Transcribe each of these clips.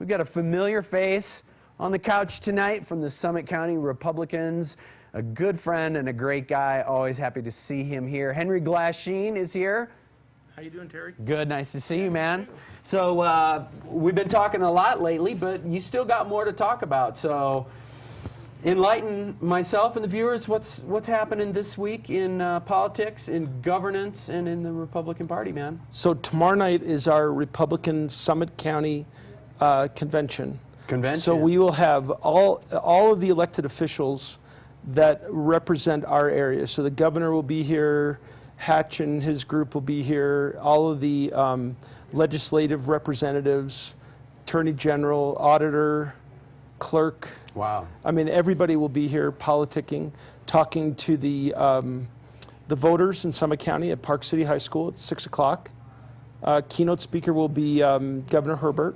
We've got a familiar face on the couch tonight from the Summit County Republicans. A good friend and a great guy. Always happy to see him here. Henry Glasheen is here. How you doing, Terry? Good, nice to see you, man. So we've been talking a lot lately, but you still got more to talk about. So enlighten myself and the viewers. What's happening this week in politics, in governance, and in the Republican Party, man? So tomorrow night is our Republican Summit County convention. So we will have all of the elected officials that represent our area. So the governor will be here, Hatch and his group will be here, all of the legislative representatives, attorney general, auditor, clerk. Wow. I mean, everybody will be here politicking, talking to the voters in Summit County at Park City High School at 6 o'clock. Keynote speaker will be Governor Herbert.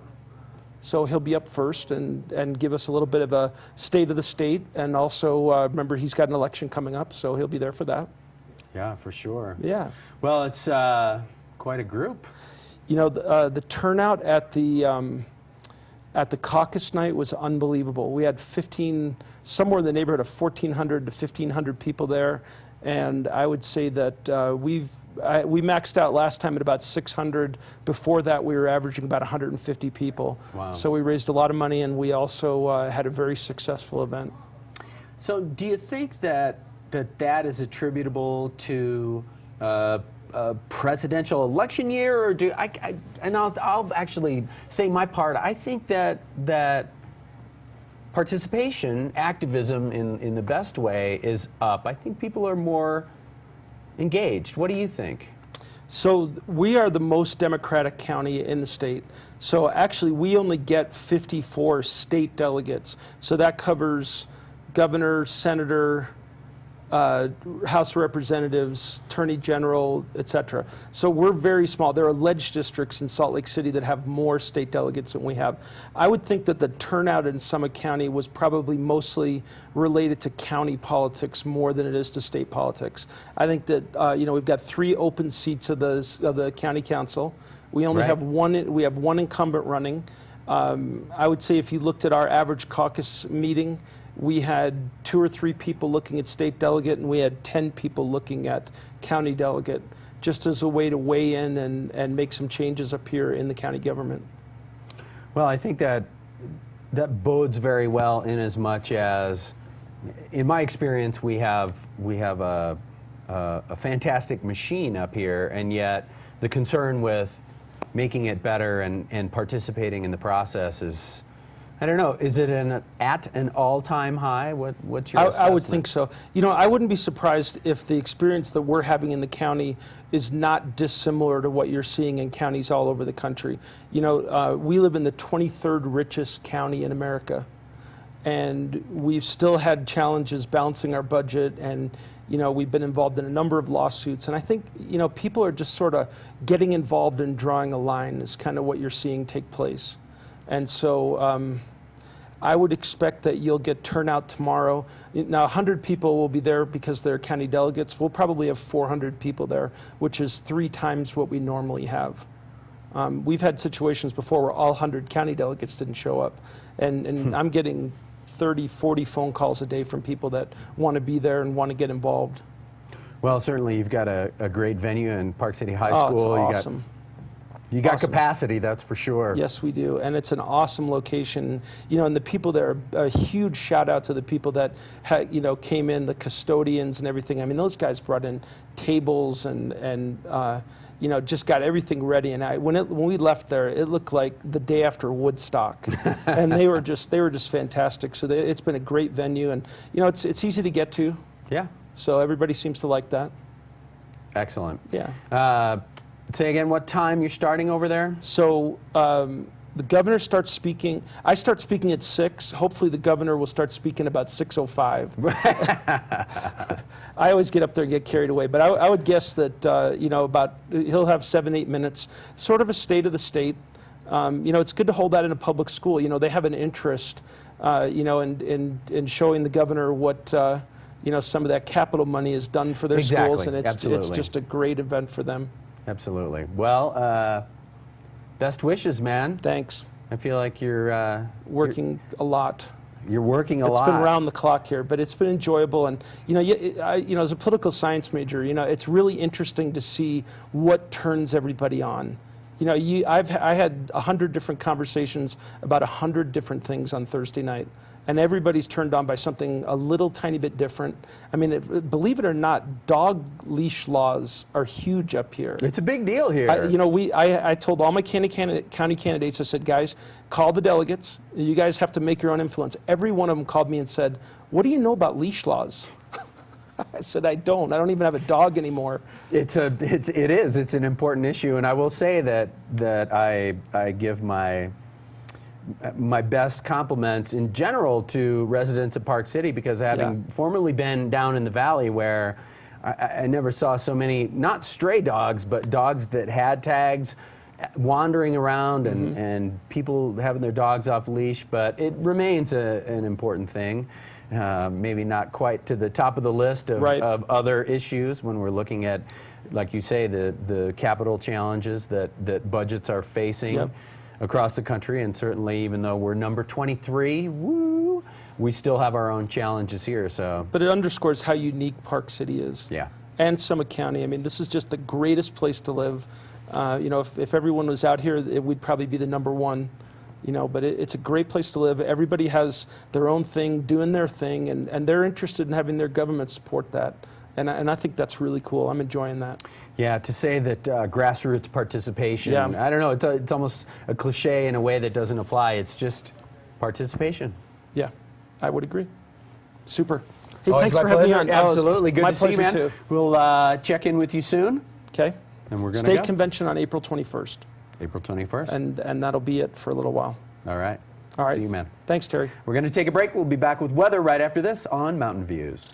So he'll be up first and give us a little bit of a state of the state. And also, remember, he's got an election coming up, so he'll be there for that. Yeah, for sure. Yeah. Well, it's quite a group. You know, the turnout at the caucus night was unbelievable. We had somewhere in the neighborhood of 1,400 to 1,500 people there. And I would say that we maxed out last time at about 600. Before that, we were averaging about 150 people. Wow. So we raised a lot of money, and we also had a very successful event. So do you think that is attributable to a presidential election year, or I'll actually say my part. I think that participation, activism in the best way is up. I think people are more engaged. What do you think? So we are the most Democratic county in the state. So actually we only get 54 state delegates. So that covers governor, senator, House of Representatives, Attorney General, etc. So we're very small. There are ledge districts in Salt Lake City that have more state delegates than we have. I would think that the turnout in Summit County was probably mostly related to county politics more than it is to state politics. I think that we've got 3 open seats of the county council. We only have one. We have one incumbent running. I would say if you looked at our average caucus meeting, we had 2 or 3 people looking at state delegate, and we had 10 people looking at county delegate, just as a way to weigh in and make some changes up here in the county government. Well, I think that bodes very well in as much as, in my experience, we have a fantastic machine up here, and yet the concern with making it better and participating in the process is, I don't know, is it at an all-time high? What's your assessment? I would think so. You know, I wouldn't be surprised if the experience that we're having in the county is not dissimilar to what you're seeing in counties all over the country. You know, we live in the 23rd richest county in America, and we've still had challenges balancing our budget, and you know, we've been involved in a number of lawsuits, and I think, you know, people are just sort of getting involved in drawing a line is kind of what you're seeing take place. And so I would expect that you'll get turnout tomorrow. Now, 100 people will be there because they're county delegates. We'll probably have 400 people there, which is 3 times what we normally have. We've had situations before where all 100 county delegates didn't show up. And I'm getting 30, 40 phone calls a day from people that want to be there and want to get involved. Well, certainly you've got a great venue in Park City High School. School. It's awesome. You got capacity, that's for sure. Yes, we do, and it's an awesome location. You know, and the people there, a huge shout out to the people that came in, the custodians and everything. I mean, those guys brought in tables and just got everything ready. And when we left there, it looked like the day after Woodstock, and they were just fantastic. So it's been a great venue, and you know, it's easy to get to. Yeah. So everybody seems to like that. Excellent. Yeah. Say again what time you're starting over there? So the governor starts speaking. I start speaking at 6. Hopefully the governor will start speaking about 6:05. I always get up there and get carried away, but I would guess that he'll have 7-8 minutes, sort of a state of the state. It's good to hold that in a public school. You know, they have an interest, in showing the governor what some of that capital money is done for their schools, and it's just a great event for them. Absolutely. Well, best wishes, man. Thanks. I feel like you're Working a lot. You're working a lot. It's been round the clock here, but it's been enjoyable. And as a political science major, it's really interesting to see what turns everybody on. I had 100 different conversations about 100 different things on Thursday night, and everybody's turned on by something a little tiny bit different. I mean, believe it or not, dog leash laws are huge up here. It's a big deal here. I told all my county candidates, I said, guys, call the delegates. You guys have to make your own influence. Every one of them called me and said, what do you know about leash laws? I said, I don't even have a dog anymore. It is. It's an important issue, and I will say that I give my best compliments in general to residents of Park City, because having formerly been down in the valley where I never saw so many, not stray dogs, but dogs that had tags wandering around and people having their dogs off leash, but it remains an important thing. Maybe not quite to the top of the list of other issues when we're looking at, like you say, the capital challenges that budgets are facing across the country. And certainly, even though we're number 23, woo, we still have our own challenges here. So, but it underscores how unique Park City is. Yeah. And Summit County. I mean, this is just the greatest place to live. If everyone was out here, it would probably be the number one. But it's a great place to live. Everybody has their own thing, doing their thing, and they're interested in having their government support that. And I think that's really cool. I'm enjoying that. Yeah, to say that grassroots participation, I don't know, it's almost a cliche in a way that doesn't apply. It's just participation. Yeah, I would agree. Super. Hey, Always thanks for having me on. Absolutely. Good my to see you, man. Too. We'll check in with you soon. Okay. And we're going to State convention on April 21st. April 21st. And that'll be it for a little while. All right. All right. See you, man. Thanks, Terry. We're going to take a break. We'll be back with weather right after this on Mountain Views.